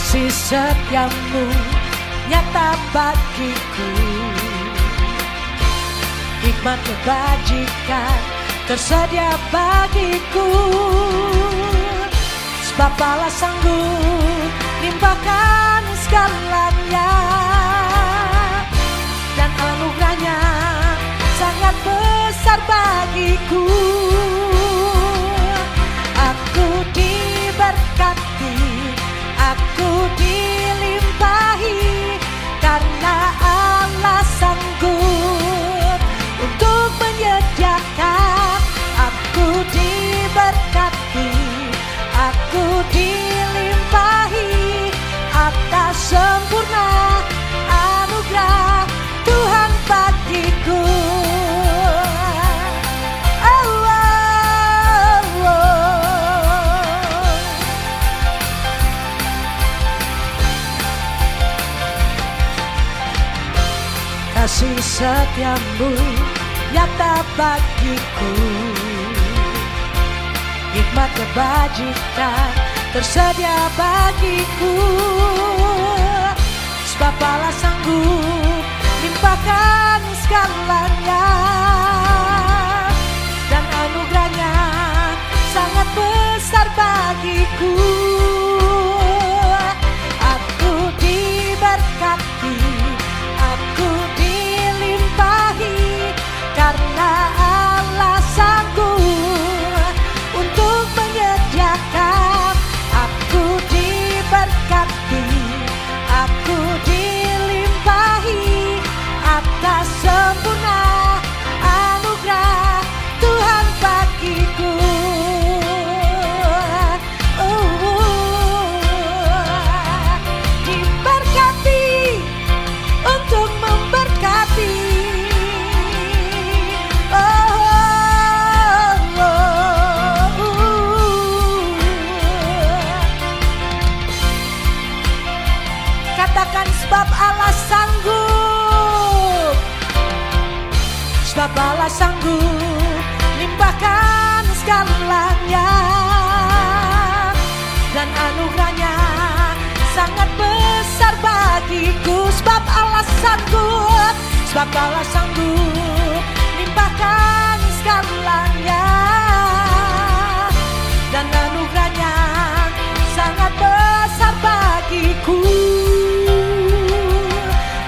Kasih setiamu nyata bagiku, hikmat kebajikan tersedia bagiku. Sebab Allah sanggup limpahkan segalanya, dan anugerahnya sangat besar bagiku. Aku diberkati, aku dilimpahi, karena Allah sanggup untuk menyediakan. Aku diberkati, aku dilimpahi atas sempurna anugerah Tuhan bagiku. Kasih setiamu nyata bagiku, hikmat kebajikan tersedia bagiku. Sebab Allah sanggup limpahkan segalanya, dan anugerahnya sangat besar bagiku. Aku diberkati, aku dilimpahi, karena Allah sanggup untuk menyediakan. Aku diberkati, aku dilimpahi atas sempurna anugerah Tuhan bagiku. Diberkati untuk memberkati. Katakan sebab Allah sanggup, sebab Allah sanggup limpahkan segalanya, dan anugerahnya sangat besar bagiku. Sebab Allah sanggup, sebab Allah sanggup limpahkan segalanya, dan anugerahnya sangat besar bagiku.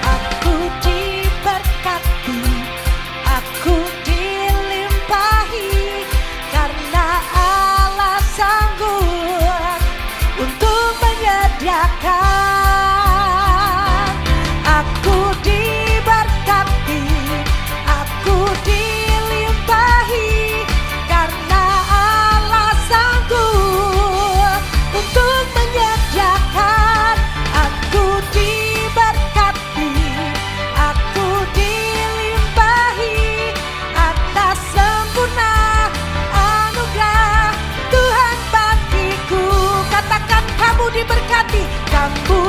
Aku diberkati, aku dilimpahi, karena Allah sanggup untuk menyediakan. Aku diberkati, aku dilimpahi, karena Allah sanggup untuk menyediakan. Aku diberkati, aku dilimpahi atas sempurna anugerah Tuhan bagiku. Katakan kamu diberkati, kamu